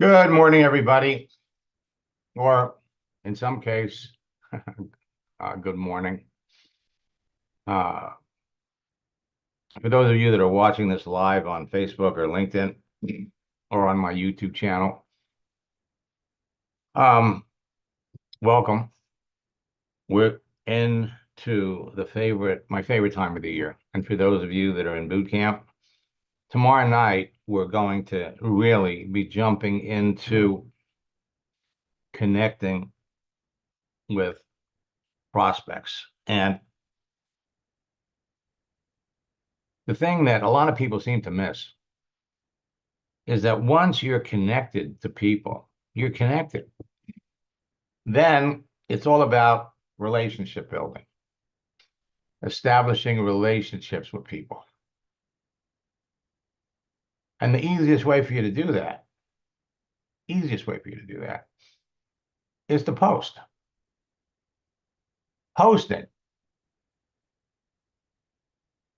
Good morning, everybody, or in some case, good morning. For those of you that are watching this live on Facebook or LinkedIn or on my YouTube channel, welcome. We're into my favorite time of the year. And for those of you that are in boot camp, tomorrow night, we're going to really be jumping into connecting with prospects. And the thing that a lot of people seem to miss is that once you're connected to people, you're connected. Then it's all about relationship building, establishing relationships with people. And the easiest way for you to do that, is to post. Posting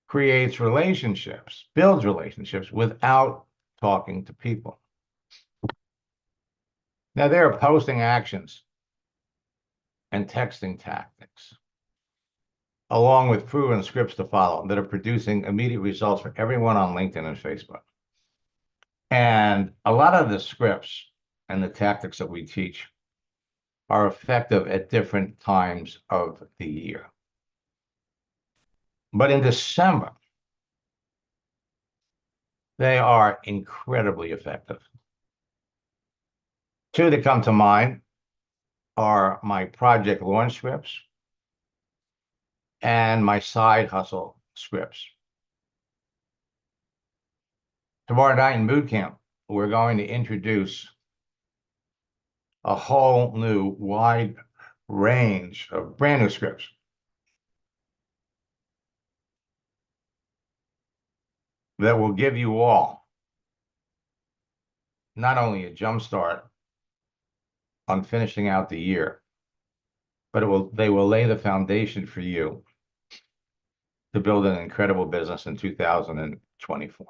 creates relationships, builds relationships without talking to people. Now, there are posting actions and texting tactics, along with proven scripts to follow, that are producing immediate results for everyone on LinkedIn and Facebook. And a lot of the scripts and the tactics that we teach are effective at different times of the year. But in December, they are incredibly effective. Two that come to mind are my project launch scripts and my side hustle scripts. Tomorrow night in boot camp, we're going to introduce a whole new wide range of brand new scripts. That will give you all not only a jump start on finishing out the year, but they will lay the foundation for you to build an incredible business in 2024.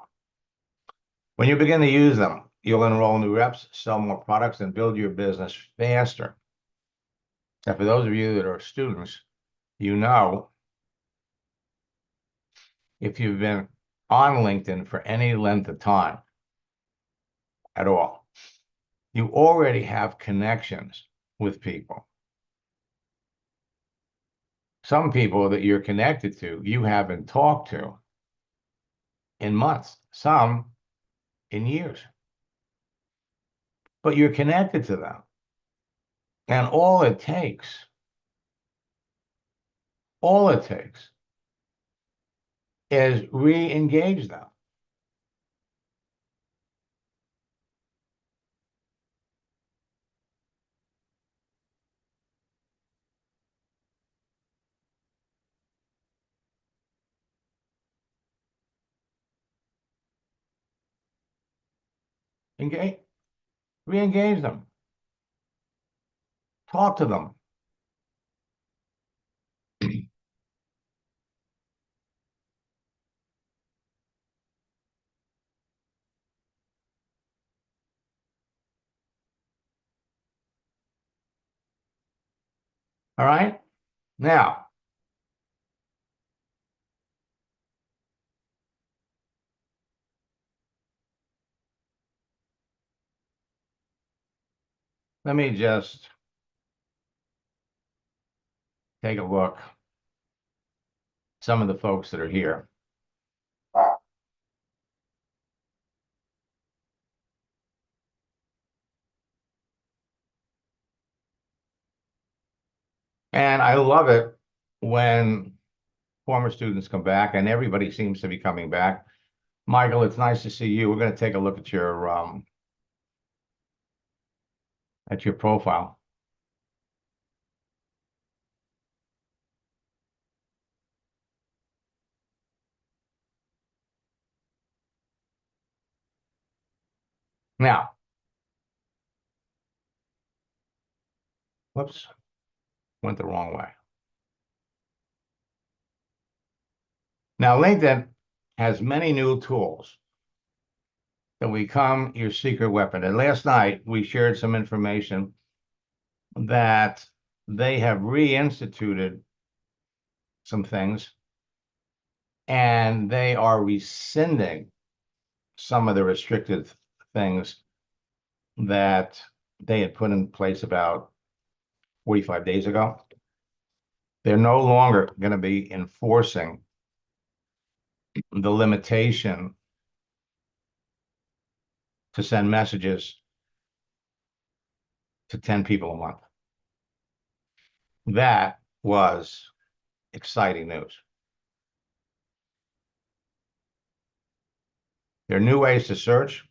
When you begin to use them, you'll enroll new reps, sell more products, and build your business faster. And for those of you that are students, you know, if you've been on LinkedIn for any length of time at all, you already have connections with people. Some people that you're connected to, you haven't talked to in months, some in years. But you're connected to them. And all it takes is re-engage them. Re-engage them. Talk to them. All right? Now, let me just take a look. Some of the folks that are here. And I love it when former students come back, and everybody seems to be coming back. Michael, it's nice to see you. We're going to take a look at your profile. Now, whoops, went the wrong way. Now, LinkedIn has many new tools that we become your secret weapon. And last night we shared some information that they have reinstituted some things and they are rescinding some of the restricted things that they had put in place about 45 days ago. They're no longer going to be enforcing the limitation to send messages to 10 people a month. That was exciting news. There are new ways to search.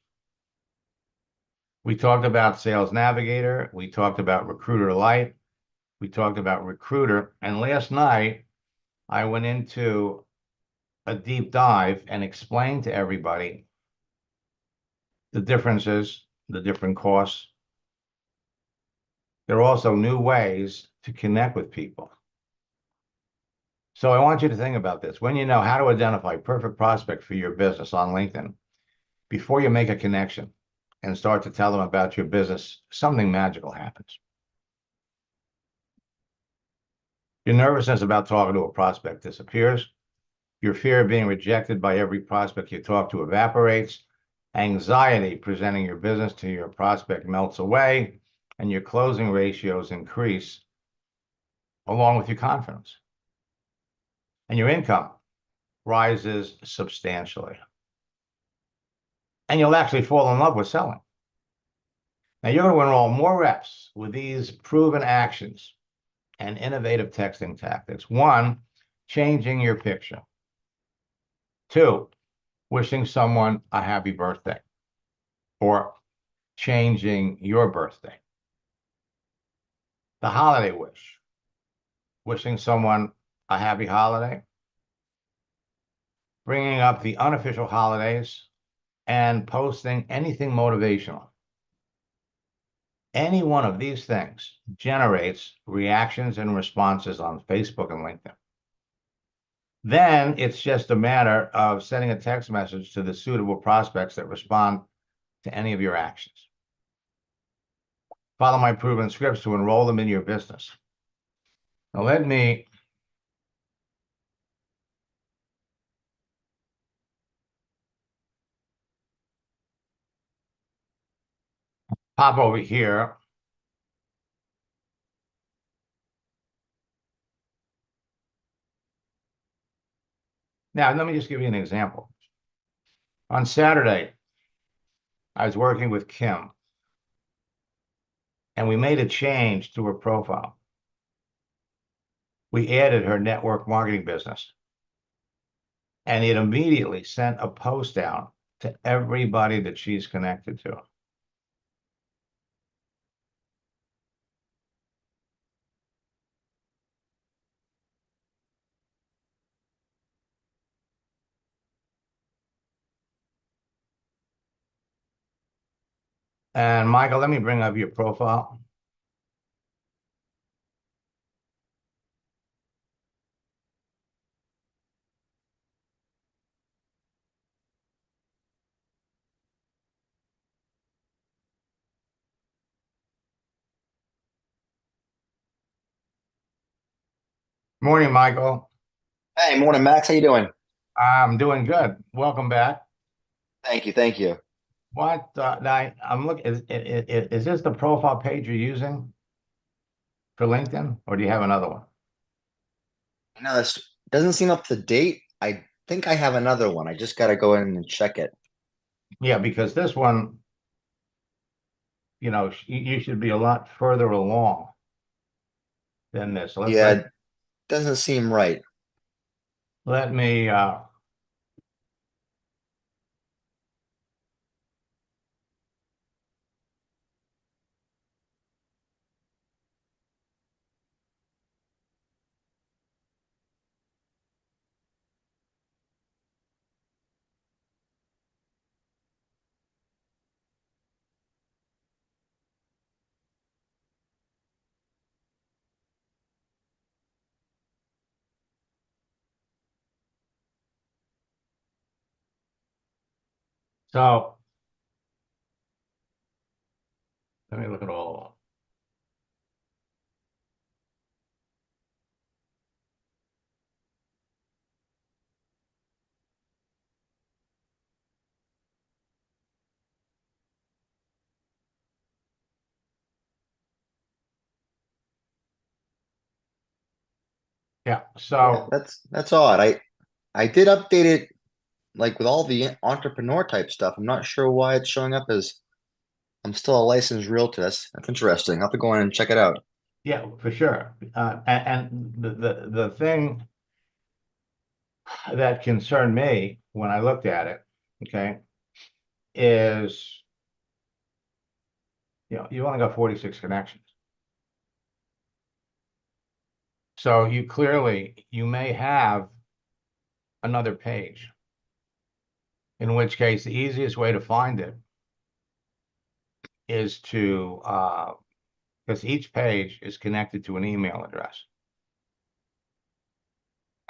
We talked about Sales Navigator. We talked about Recruiter Lite. We talked about Recruiter. And last night, I went into a deep dive and explained to everybody the differences, the different costs. There are also new ways to connect with people. So I want you to think about this. When you know how to identify perfect prospect for your business on LinkedIn, before you make a connection and start to tell them about your business, something magical happens. Your nervousness about talking to a prospect disappears. Your fear of being rejected by every prospect you talk to evaporates. Anxiety presenting your business to your prospect melts away, and your closing ratios increase along with your confidence. And your income rises substantially. And you'll actually fall in love with selling. Now, you're going to enroll more reps with these proven actions and innovative texting tactics. One, changing your picture. Two, wishing someone a happy birthday or changing your birthday. The holiday wish, wishing someone a happy holiday, bringing up the unofficial holidays, and posting anything motivational. Any one of these things generates reactions and responses on Facebook and LinkedIn. Then it's just a matter of sending a text message to the suitable prospects that respond to any of your actions. Follow my proven scripts to enroll them in your business. Now let me pop over here. Now, let me just give you an example. On Saturday, I was working with Kim, and we made a change to her profile. We added her network marketing business, and it immediately sent a post out to everybody that she's connected to. And Michael, let me bring up your profile. Morning, Michael. Hey, morning, Max. How you doing? I'm doing good. Welcome back. Thank you, thank you. What I'm looking, is this the profile page you're using for LinkedIn, or do you have another one? This doesn't seem up to date. I think I have another one. I just got to go in and check it. Yeah, because this one, you should be a lot further along than this. So Yeah, it doesn't seem right. let me so Let me look at all of them. Yeah, Yeah, so that's odd. I did update it like with all the entrepreneur type stuff. I'm not sure why it's showing up as I'm still a licensed realtor. That's interesting. I'll have to go in and check it out. yeah, for sure. And the thing that concerned me when I looked at it, okay, is you only got 46 connections. So you may have another page, in which case the easiest way to find it is to because each page is connected to an email address.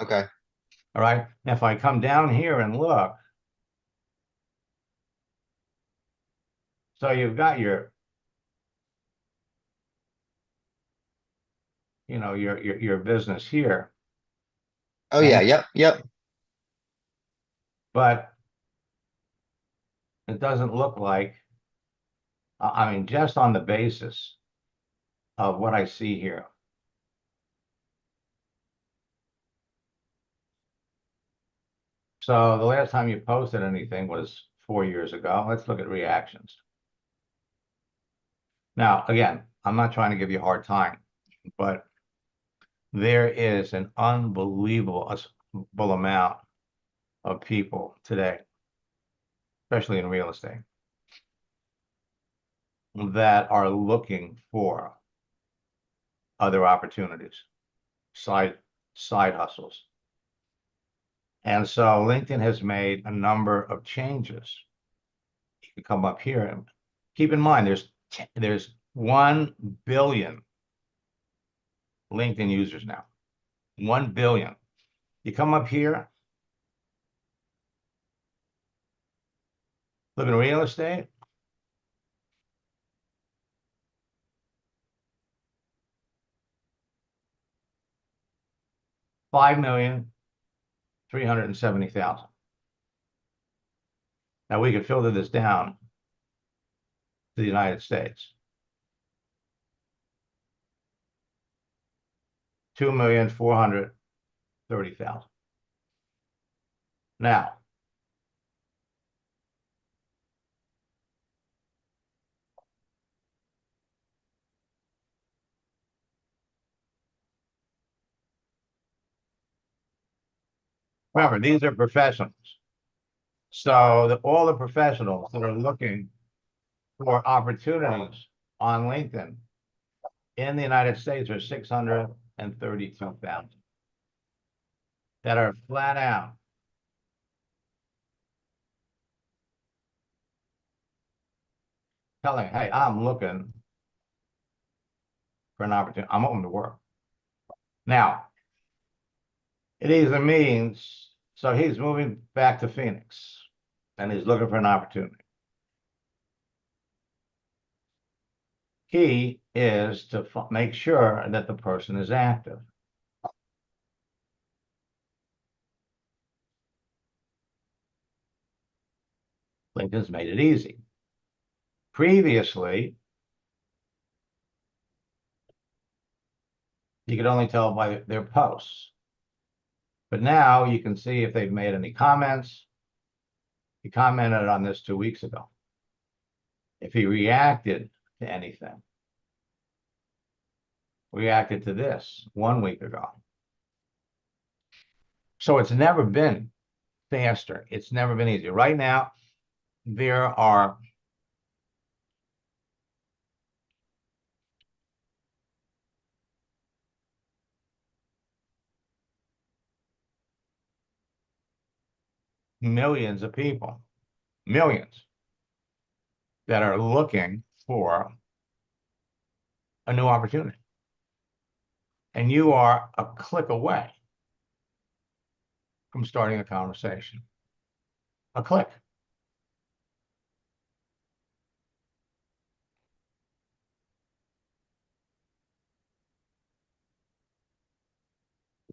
Okay. All right. If I come down here and look, so you've got your business here, Oh yeah, and yep. but it doesn't look like, I mean, just on the basis of what I see here. So the last time you posted anything was 4 years ago. Let's look at reactions. Now, again, I'm not trying to give you a hard time, but there is an unbelievable amount of people today, especially in real estate, that are looking for other opportunities, side hustles. And so LinkedIn has made a number of changes. You can come up here and keep in mind there's 1 billion LinkedIn users now. 1 billion. You come up here, live in real estate, $5,370,000. Now we could filter this down to the United States. 2,430,000. Now, remember, these are professionals. So all the professionals that are looking for opportunities on LinkedIn in the United States are 632,000 that are flat out telling, hey, I'm looking for an opportunity. I'm open to work. Now, it either means, so he's moving back to Phoenix and he's looking for an opportunity. Key is to make sure that the person is active. LinkedIn's made it easy. Previously, you could only tell by their posts. But now you can see if they've made any comments. He commented on this 2 weeks ago. If he reacted to anything, reacted to this 1 week ago. So it's never been faster. It's never been easier. Right now, there are millions of people, millions, that are looking for a new opportunity. And you are a click away from starting a conversation. A click.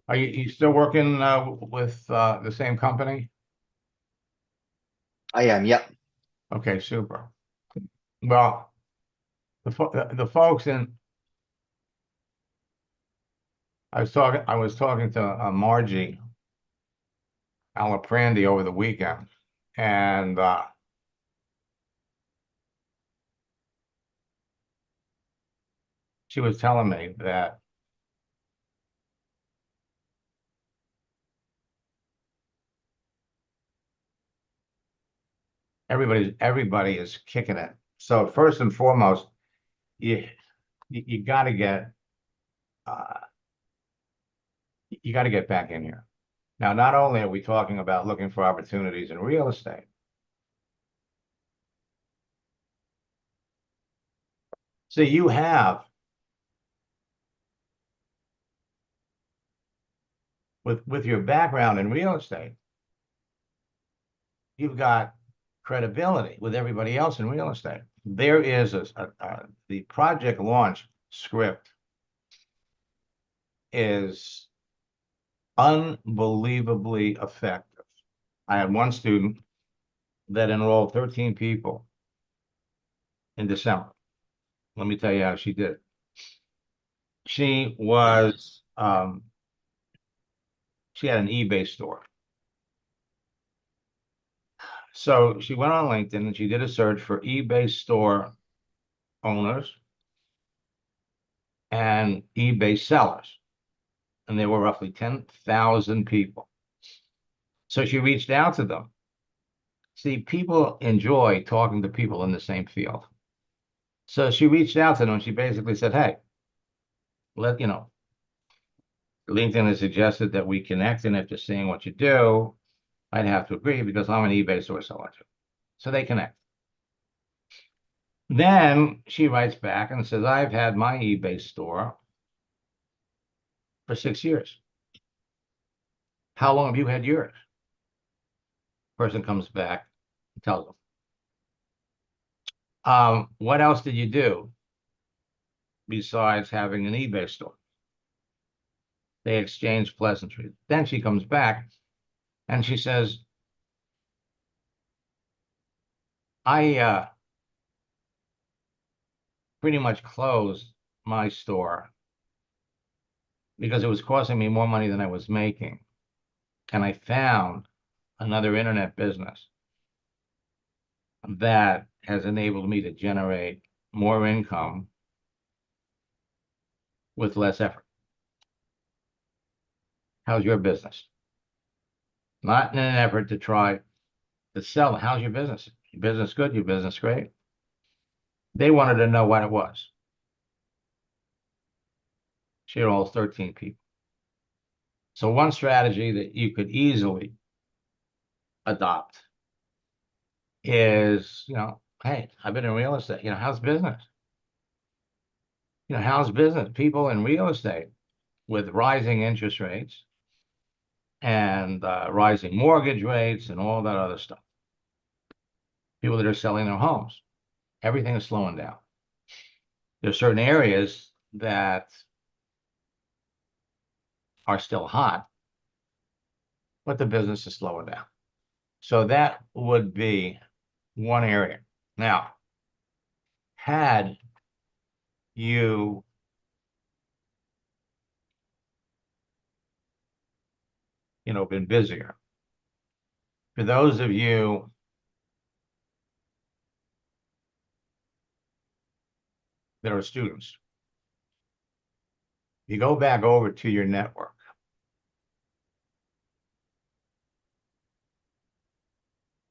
Are you still working with the same company? I am, yep. Okay, super. Well, the folks in I was talking to Margie Alaprandi over the weekend, and she was telling me that everybody is kicking it. So first and foremost, you you got to get uh, you got to get back in here. Now, not only are we talking about looking for opportunities in real estate, so you have with your background in real estate, you've got credibility with everybody else in real estate. There is the project launch script is unbelievably effective. I had one student that enrolled 13 people in December. Let me tell you how she did it. She was she had an eBay store. So she went on LinkedIn and she did a search for eBay store owners and eBay sellers. And there were roughly 10,000 people. So she reached out to them. See, people enjoy talking to people in the same field. So she reached out to them and she basically said, hey, LinkedIn has suggested that we connect, and after seeing what you do, I'd have to agree because I'm an eBay store seller too. So they connect. Then she writes back and says, I've had my eBay store for 6 years. How long have you had yours? Person comes back and tells them. What else did you do besides having an eBay store? They exchange pleasantries. Then she comes back and she says, I pretty much closed my store because it was costing me more money than I was making. And I found another internet business that has enabled me to generate more income with less effort. How's your business? Not in an effort to try to sell. How's your business? Your business good? Your business great? They wanted to know what it was. She enrolls 13 people. So one strategy that you could easily adopt is, hey, I've been in real estate. How's business? How's business? People in real estate with rising interest rates and rising mortgage rates and all that other stuff. People that are selling their homes, everything is slowing down. There's certain areas that are still hot, but the business is slowing down. So that would be one area. Now, had you been busier, for those of you that are students, you go back over to your network.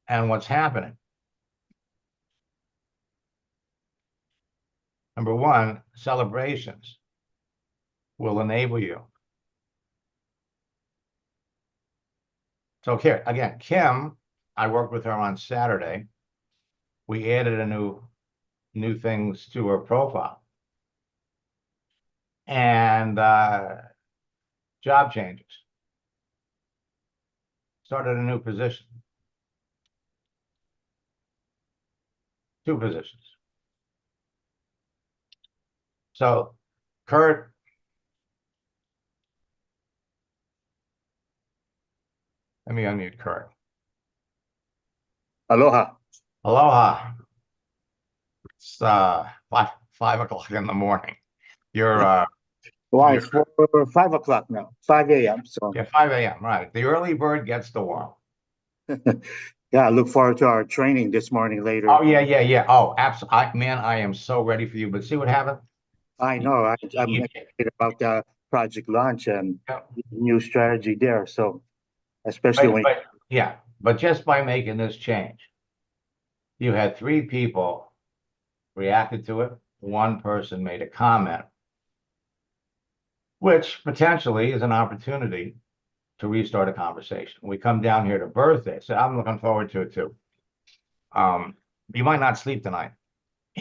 And what's happening? Number one, celebrations will enable you. So here, again, Kim, I worked with her on Saturday. We added a new things to her profile. And job changes. Started a new position. 2 positions. So Kurt Let me unmute Kurt. Aloha. Aloha. It's 5 o'clock in the morning. You're Why, you're it's 5 o'clock now, 5 a.m. So, yeah, 5 a.m. Right. The early bird gets the worm. yeah, I look forward to our training this morning later. Oh, yeah. Oh, absolutely. Man, I am so ready for you. But see what happened? I know, I'm You- excited about the project launch and yeah. new strategy there. So, especially But, when, but yeah, but just by making this change, you had 3 people reacted to it. One person made a comment, which potentially is an opportunity to restart a conversation. We come down here to birthday, so I'm looking forward to it too. You might not sleep tonight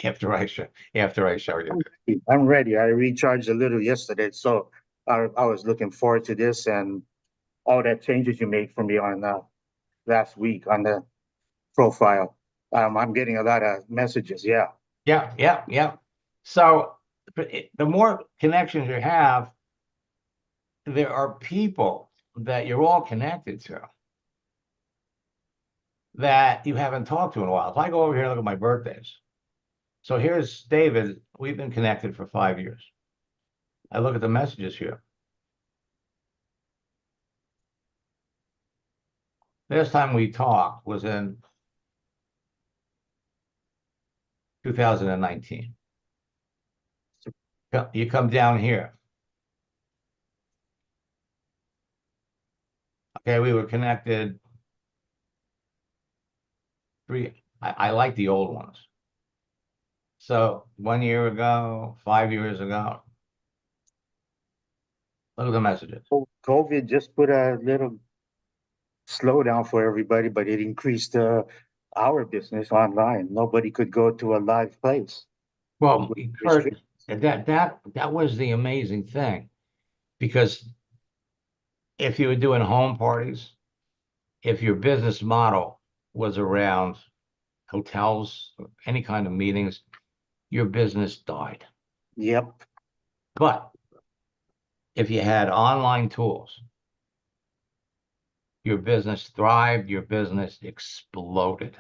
after I show you. I'm ready. I recharged a little yesterday. So, I was looking forward to this and all that changes you made for me on last week on the profile. I'm getting a lot of messages. Yeah. Yeah. So the more connections you have, there are people that you're all connected to that you haven't talked to in a while. If I go over here and look at my birthdays, so here's David. We've been connected for 5 years. I look at the messages here. Last time we talked was in 2019. You come down here. Okay, we were connected. I like the old ones. So 1 year ago, 5 years ago, look at the messages. COVID just put a little slowdown for everybody, but it increased our business online. Nobody could go to a live place. Well, with Kurt, restrictions. that was the amazing thing, because if you were doing home parties, if your business model was around hotels, any kind of meetings, your business died. Yep. But if you had online tools, your business thrived, your business exploded.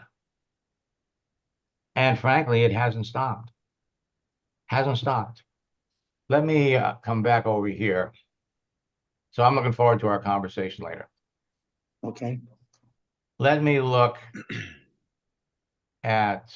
And frankly, it hasn't stopped. Hasn't stopped. Let me come back over here. So I'm looking forward to our conversation later. Okay. Let me look at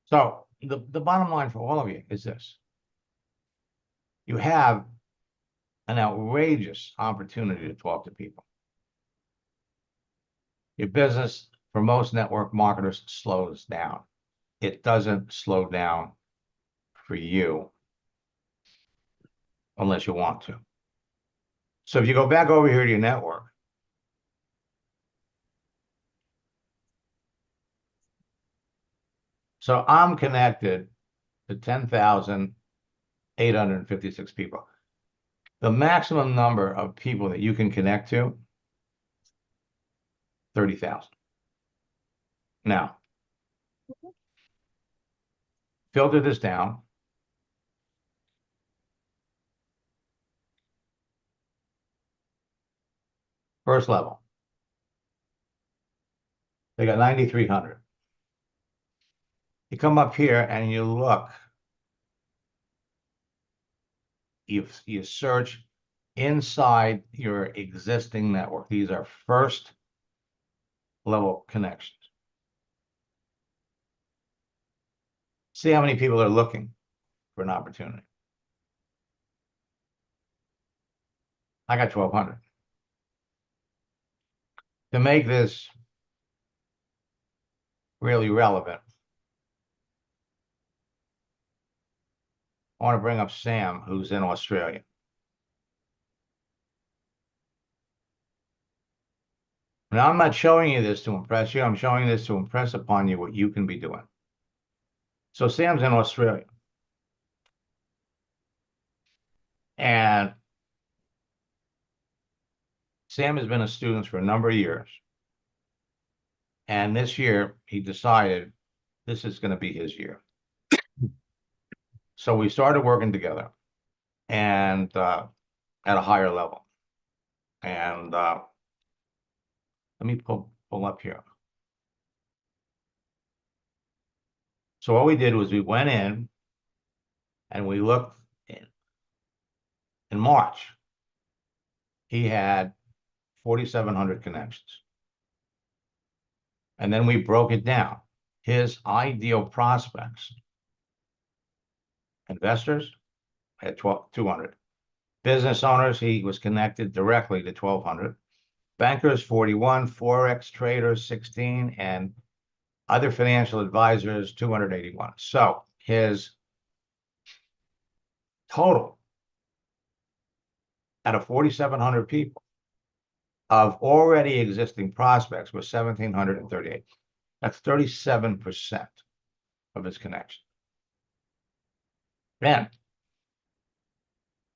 so the bottom line for all of you is this. You have an outrageous opportunity to talk to people. Your business, for most network marketers, slows down. It doesn't slow down for you unless you want to. So if you go back over here to your network, so I'm connected to 10,856 people. The maximum number of people that you can connect to, 30,000. Now, filter this down. First level. They got 9,300. You come up here and you look, you search inside your existing network. These are first level connections. See how many people are looking for an opportunity. I got 1,200. To make this really relevant, I want to bring up Sam, who's in Australia. Now, I'm not showing you this to impress you. I'm showing this to impress upon you what you can be doing. So Sam's in Australia. And Sam has been a student for a number of years. And this year, he decided this is going to be his year. So we started working together and at a higher level. And let me pull up here. So what we did was we went in and we looked in March. He had 4,700 connections. And then we broke it down. His ideal prospects, investors, had 200. Business owners, he was connected directly to 1,200. Bankers, 41. Forex traders, 16. And other financial advisors, 281. So his total out of 4,700 people of already existing prospects was 1,738. That's 37% of his connection. Then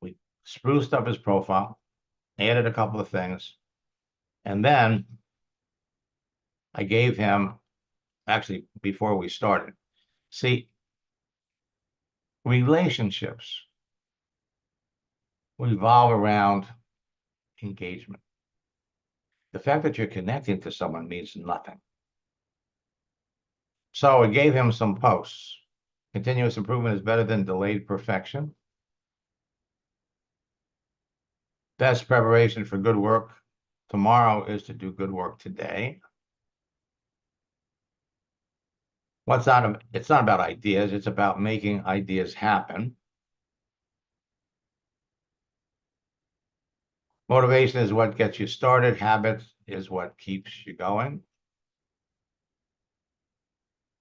we spruced up his profile, added a couple of things, and then I gave him, actually, before we started, see, relationships revolve around engagement. The fact that you're connecting to someone means nothing. So I gave him some posts. Continuous improvement is better than delayed perfection. Best preparation for good work tomorrow is to do good work today. It's not about ideas, it's about making ideas happen. Motivation is what gets you started. Habit is what keeps you going.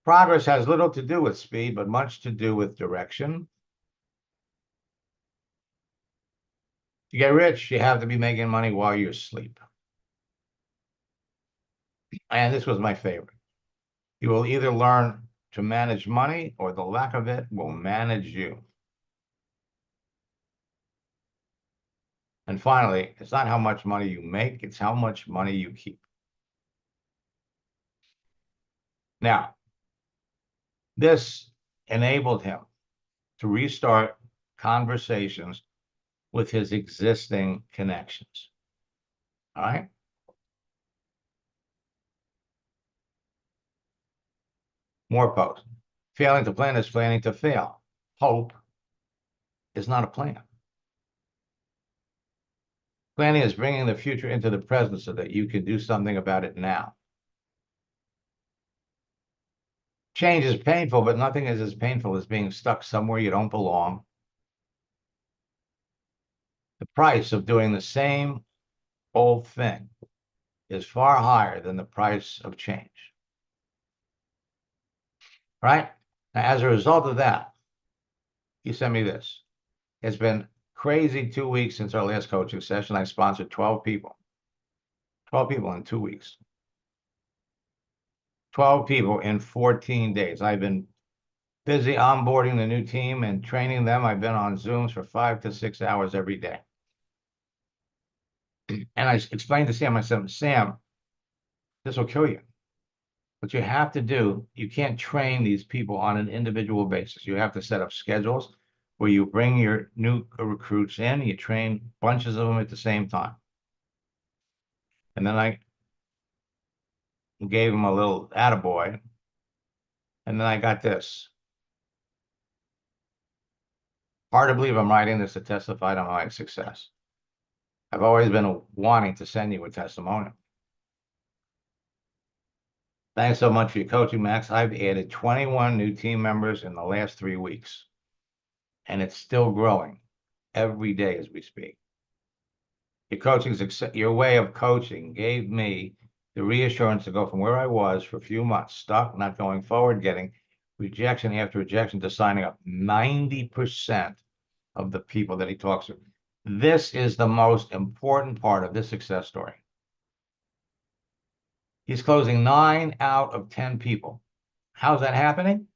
Progress has little to do with speed, but much to do with direction. To get rich, you have to be making money while you sleep. And this was my favorite. You will either learn to manage money or the lack of it will manage you. And finally, it's not how much money you make, it's how much money you keep. Now, this enabled him to restart conversations with his existing connections. All right? More posts. Failing to plan is planning to fail. Hope is not a plan. Planning is bringing the future into the present so that you can do something about it now. Change is painful, but nothing is as painful as being stuck somewhere you don't belong. The price of doing the same old thing is far higher than the price of change. Right? Now, as a result of that, he sent me this. It's been crazy 2 weeks since our last coaching session. I sponsored 12 people. 12 people in 2 weeks. 12 people in 14 days. I've been busy onboarding the new team and training them. I've been on Zooms for 5 to 6 hours every day. And I explained to Sam, I said, Sam, this will kill you. What you have to do, you can't train these people on an individual basis. You have to set up schedules where you bring your new recruits in, you train bunches of them at the same time. And then I gave him a little attaboy. And then I got this. Hard to believe I'm writing this to testify to my success. I've always been wanting to send you a testimonial. Thanks so much for your coaching, Max. I've added 21 new team members in the last 3 weeks, and it's still growing every day as we speak. Your way of coaching gave me the reassurance to go from where I was for a few months, stuck, not going forward, getting rejection after rejection, to signing up 90% of the people that he talks to. This is the most important part of this success story. He's closing 9 out of 10 people. How's that happening?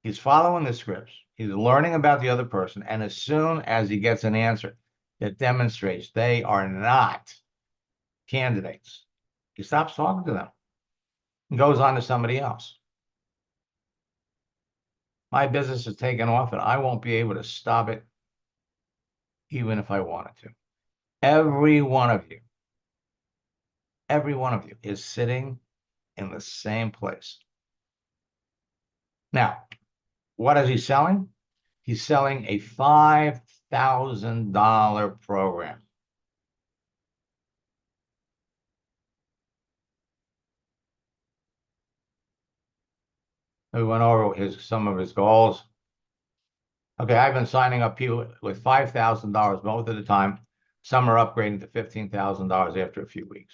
He's following the scripts. He's learning about the other person. And as soon as he gets an answer, that demonstrates they are not candidates, he stops talking to them and goes on to somebody else. My business is taken off and I won't be able to stop it even if I wanted to. Every one of you is sitting in the same place. Now, what is he selling? He's selling a $5,000 program. We went over some of his goals. Okay, I've been signing up people with $5,000 most of the time. Some are upgrading to $15,000 after a few weeks.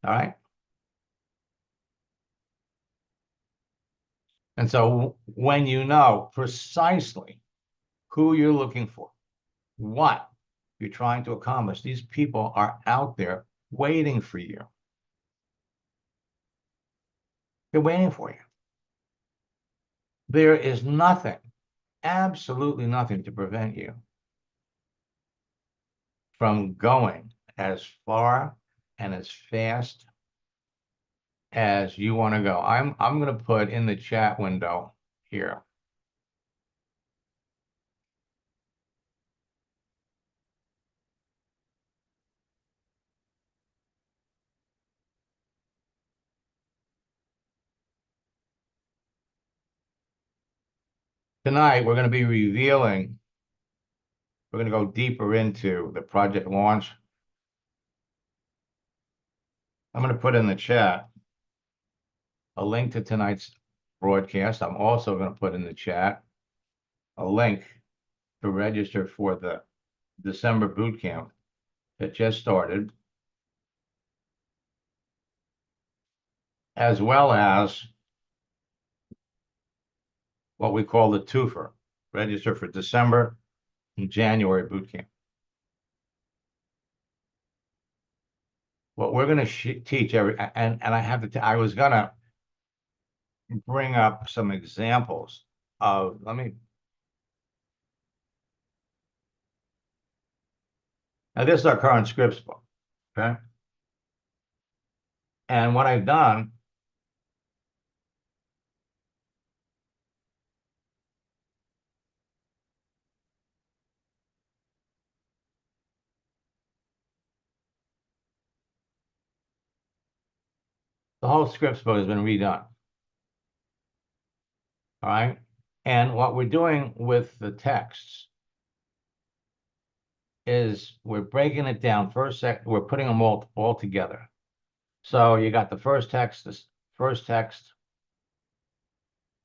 All right. And so when you know precisely who you're looking for, what you're trying to accomplish, these people are out there waiting for you. They're waiting for you. There is nothing, absolutely nothing to prevent you from going as far and as fast as you want to go. I'm going to put in the chat window here. Tonight, we're going to be revealing, we're going to go deeper into the project launch. I'm going to put in the chat a link to tonight's broadcast. I'm also going to put in the chat a link to register for the December boot camp that just started, as well as what we call the twofer, register for December and January boot camp. What we're going to teach and I have to, I was going to bring up some examples of, now this is our current scripts book, okay? And what I've done, the whole scripts book has been redone. All right. And what we're doing with the texts is we're breaking it down we're putting them all together. So you got the first text,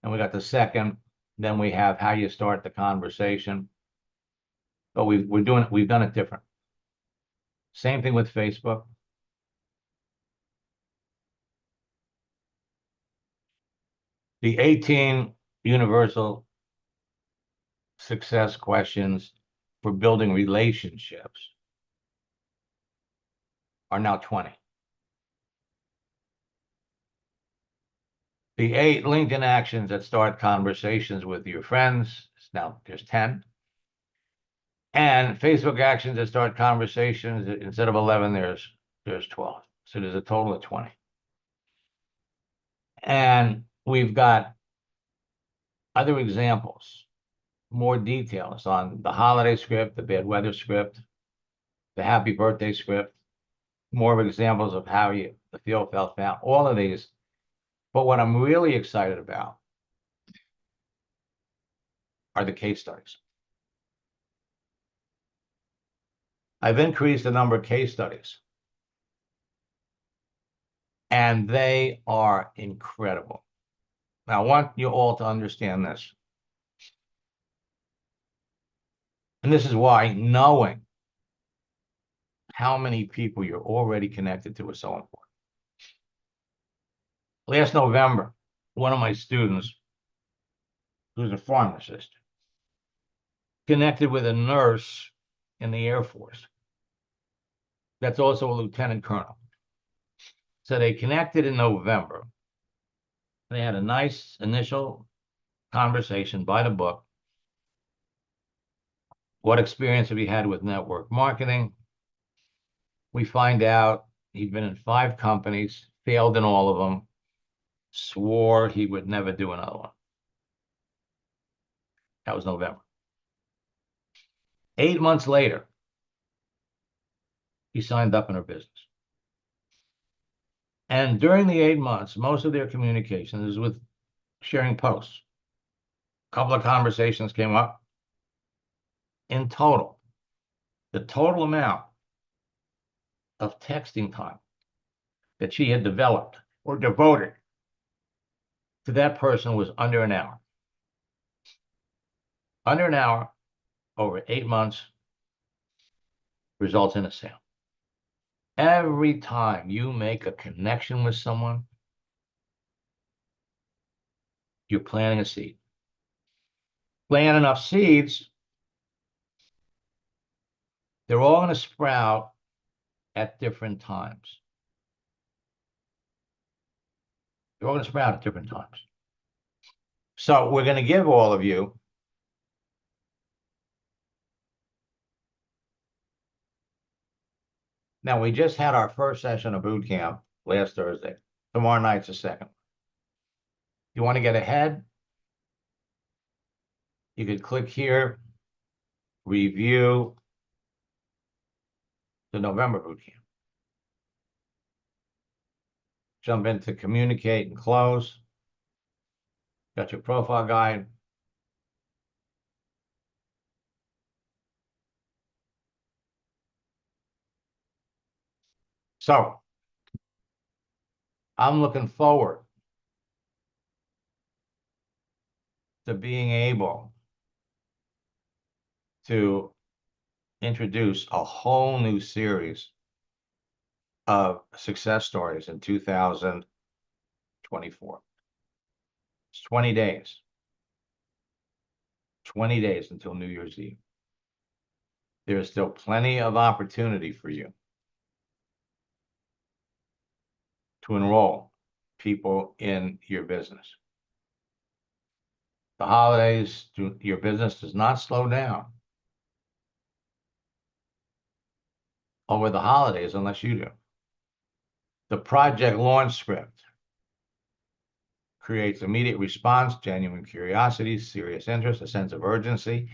and we got the second, then we have how you start the conversation. But we've done it different. Same thing with Facebook. The 18 universal success questions for building relationships are now 20. The 8 LinkedIn actions that start conversations with your friends, now there's 10. And Facebook actions that start conversations, instead of 11, there's 12. So there's a total of 20. And we've got other examples, more details on the holiday script, the bad weather script, the happy birthday script, more examples of how the feel felt found, all of these. But what I'm really excited about are the case studies. I've increased the number of case studies, and they are incredible. Now, I want you all to understand this. And this is why knowing how many people you're already connected to is so important. Last November, one of my students, who's a pharmacist, connected with a nurse in the Air Force that's also a lieutenant colonel. So they connected in November. They had a nice initial conversation by the book. What experience have you had with network marketing? We find out he'd been in 5 companies, failed in all of them, swore he would never do another one. That was November. 8 months later, he signed up in her business. And during the 8 months, most of their communication is with sharing posts. A couple of conversations came up. In total, the total amount of texting time that she had developed or devoted to that person was under an hour. Under an hour over 8 months results in a sale. Every time you make a connection with someone, you're planting a seed. Plant enough seeds, they're all going to sprout at different times. They're all going to sprout at different times. So we're going to give all of you now, we just had our first session of boot camp last Thursday. Tomorrow night's the second. You want to get ahead? You could click here, review the November boot camp. Jump into communicate and close. Got your profile guide. So I'm looking forward to being able to introduce a whole new series of success stories in 2024. It's 20 days. 20 days until New Year's Eve. There is still plenty of opportunity for you to enroll people in your business. The holidays, your business does not slow down over the holidays unless you do. The project launch script creates immediate response, genuine curiosity, serious interest, a sense of urgency,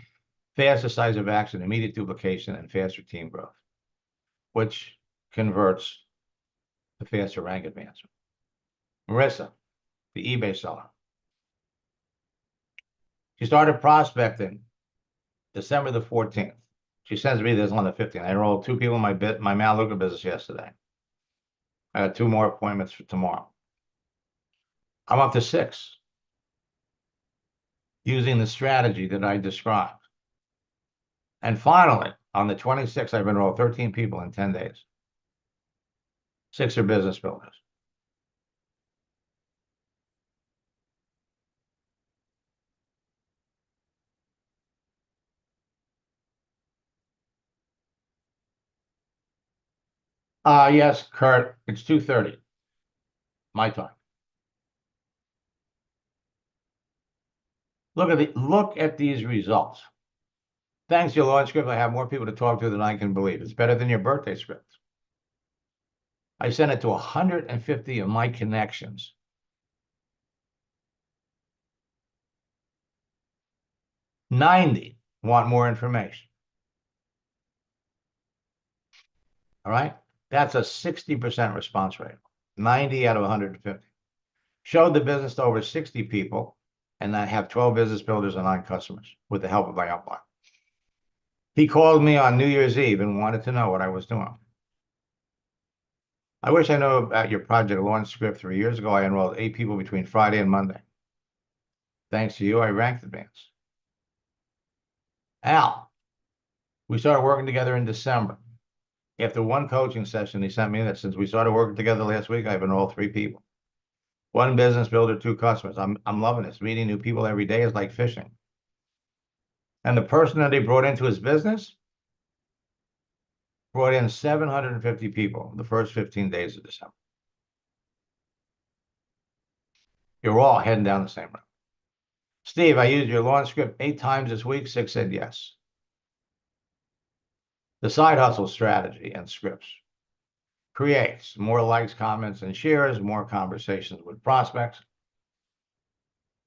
fast decisive action, immediate duplication, and faster team growth, which converts to faster rank advancement. Marissa, the eBay seller. She started prospecting December the 14th. She sends me this on the 15th. I enrolled 2 people in my Melaleuca business yesterday. I got 2 more appointments for tomorrow. I'm up to 6 using the strategy that I described. And finally, on the 26th, I've enrolled 13 people in 10 days. 6 are business builders. Yes, Kurt, it's 2:30, my time. Look at these results. Thanks to your launch script, I have more people to talk to than I can believe. It's better than your birthday script. I sent it to 150 of my connections. 90 want more information. All right? That's a 60% response rate. 90 out of 150. Showed the business to over 60 people, and I have 12 business builders and 9 customers with the help of my upline. He called me on New Year's Eve and wanted to know what I was doing. I wish I knew about your project launch script 3 years ago. I enrolled 8 people between Friday and Monday. Thanks to you, I ranked advanced. Al, we started working together in December. After 1 coaching session, he sent me that since we started working together last week, I've enrolled 3 people. 1 business builder, 2 customers. I'm loving this. Meeting new people every day is like fishing. And the person that he brought into his business brought in 750 people the first 15 days of December. You're all heading down the same road. Steve, I used your launch script 8 times this week. 6 said yes. The side hustle strategy and scripts creates more likes, comments, and shares, more conversations with prospects,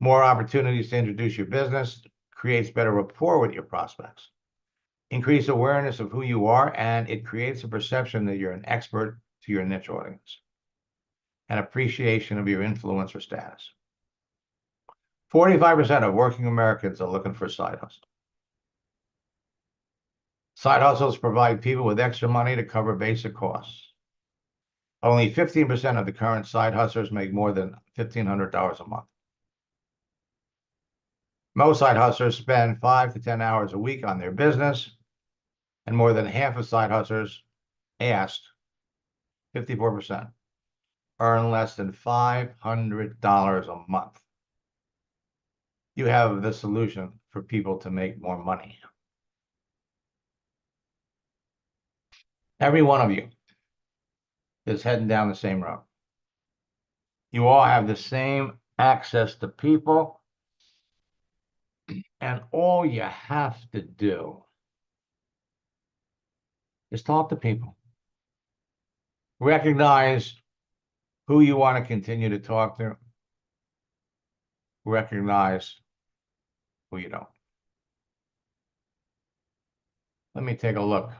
more opportunities to introduce your business, creates better rapport with your prospects, increase awareness of who you are, and it creates a perception that you're an expert to your niche audience, and appreciation of your influence or status. 45% of working Americans are looking for a side hustle. Side hustles provide people with extra money to cover basic costs. Only 15% of the current side hustlers make more than $1,500 a month. Most side hustlers spend 5 to 10 hours a week on their business, and more than half of side hustlers asked, 54%, earn less than $500 a month. You have the solution for people to make more money. Every one of you is heading down the same road. You all have the same access to people, and all you have to do is talk to people. Recognize who you want to continue to talk to. Recognize who you don't. Let me take a look.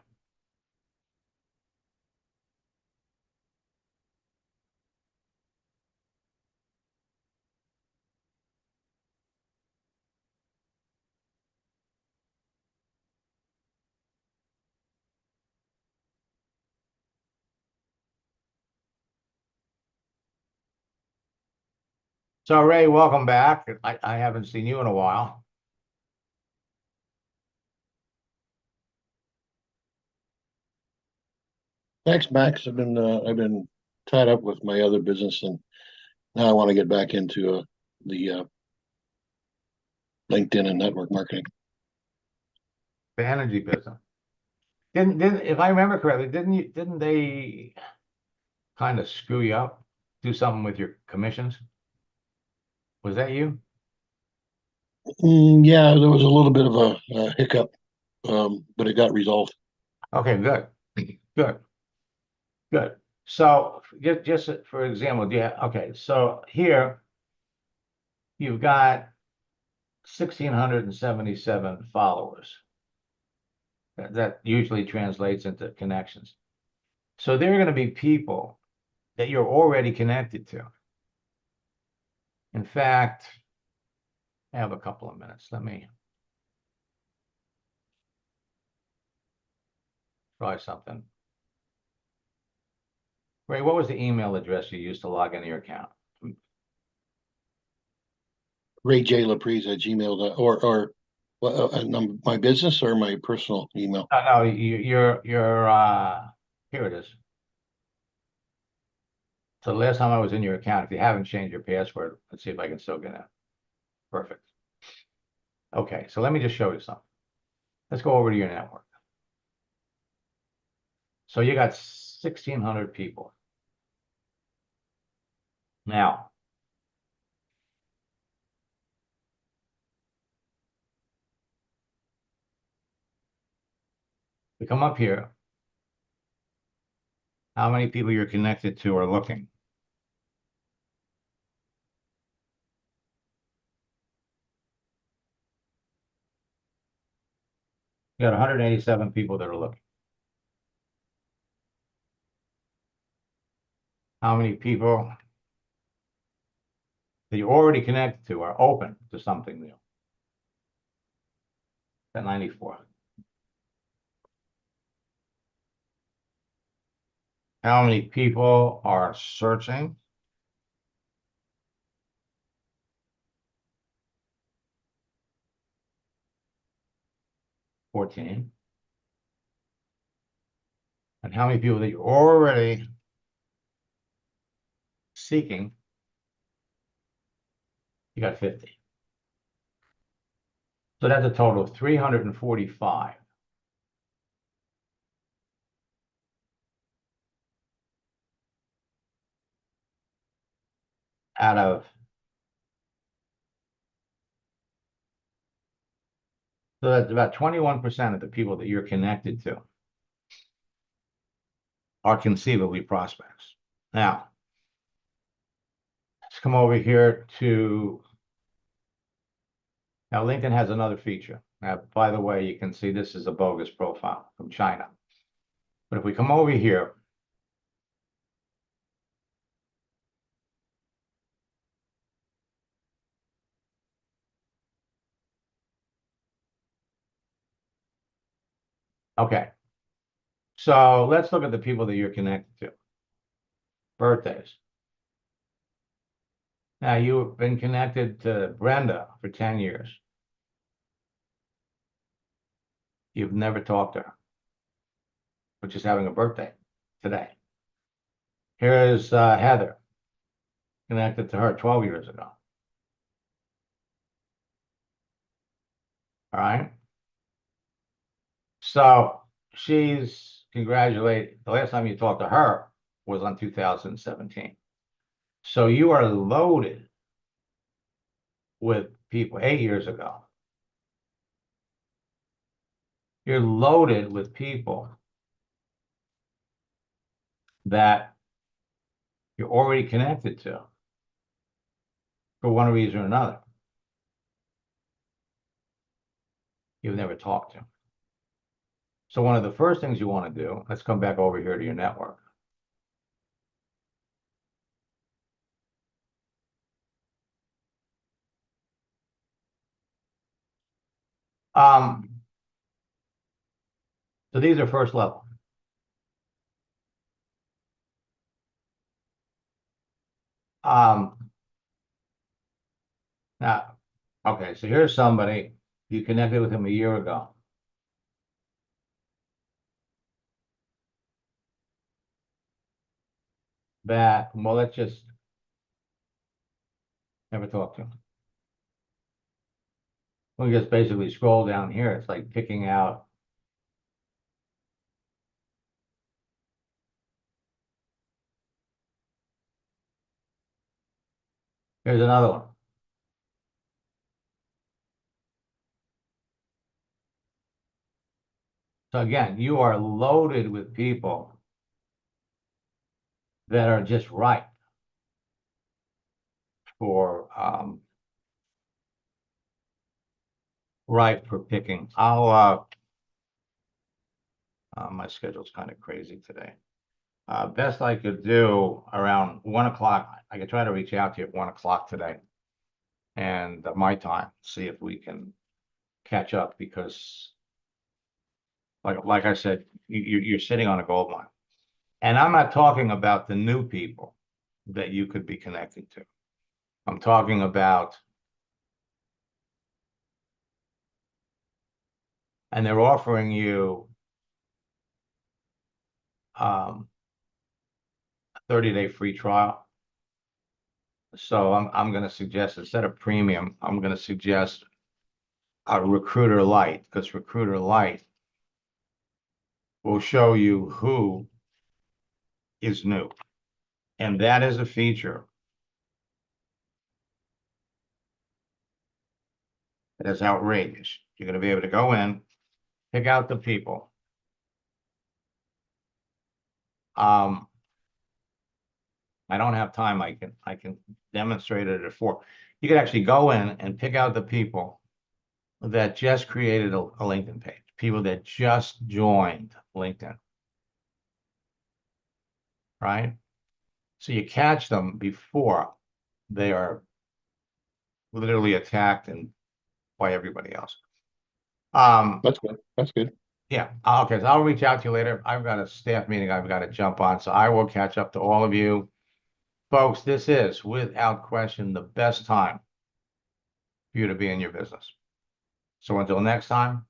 So Ray, welcome back. I haven't seen you in a while. Thanks, Max. I've been tied up with my other business, and now I want to get back into the LinkedIn and network marketing. The energy business. Didn't if I remember correctly, didn't they kind of screw you up? Do something with your commissions? Was that you? Yeah, there was a little bit of a hiccup, but it got resolved. Okay, good. Good. Good. So just for example, okay, so here you've got 1,677 followers. That usually translates into connections. So there are going to be people that you're already connected to. In fact, I have a couple of minutes. Let me try something. Ray, what was the email address you used to log into your account? RayJLaprise@gmail.com or my business or my personal email. No, your here it is. So the last time I was in your account, if you haven't changed your password, let's see if I can still get in. Perfect. Okay, so let me just show you something. Let's go over to your network. So you got 1,600 people. Now, we come up here. How many people you're connected to are looking? You got 187 people that are looking. How many people that you're already connected to are open to something new? At 94. How many people are searching? $14. And how many people that you're already seeking? You got 50. So that's a total of 345. Out of, so that's about 21% of the people that you're connected to are conceivably prospects. Now, let's come over here to, now LinkedIn has another feature. Now, by the way, you can see this is a bogus profile from China. But if we come over here, okay. So let's look at the people that you're connected to. Birthdays. Now, you've been connected to Brenda for 10 years. You've never talked to her, but she's having a birthday today. Here's Heather, connected to her 12 years ago. All right. So she's congratulated. The last time you talked to her was on 2017. So you are loaded with people 8 years ago. You're loaded with people that you're already connected to for one reason or another. You've never talked to. So one of the first things you want to do, let's come back over here to your network. So these are first level. Now, okay, so here's somebody, you connected with him a year ago. That, well, let's just never talk to him. We just basically scroll down here. It's like picking out. Here's another one. So again, you are loaded with people that are just right for picking. I'll my schedule's kind of crazy today. Best I could do around 1 o'clock. I could try to reach out to you at 1 o'clock today, and my time, see if we can catch up, because like I said, you're sitting on a gold mine. And I'm not talking about the new people that you could be connecting to. I'm talking about, and they're offering you a 30-day free trial. So I'm going to suggest, instead of premium, I'm going to suggest a Recruiter Lite, because Recruiter Lite will show you who is new. And that is a feature that is outrageous. You're going to be able to go in, pick out the people. I don't have time. I can demonstrate it at 4. You can actually go in and pick out the people that just created a LinkedIn page, people that just joined LinkedIn, right? So you catch them before they are literally attacked and by everybody else. That's good. That's good. Yeah. Okay. So I'll reach out to you later. I've got a staff meeting I've got to jump on, so I will catch up to all of you. Folks, this is, without question, the best time for you to be in your business. So until next time,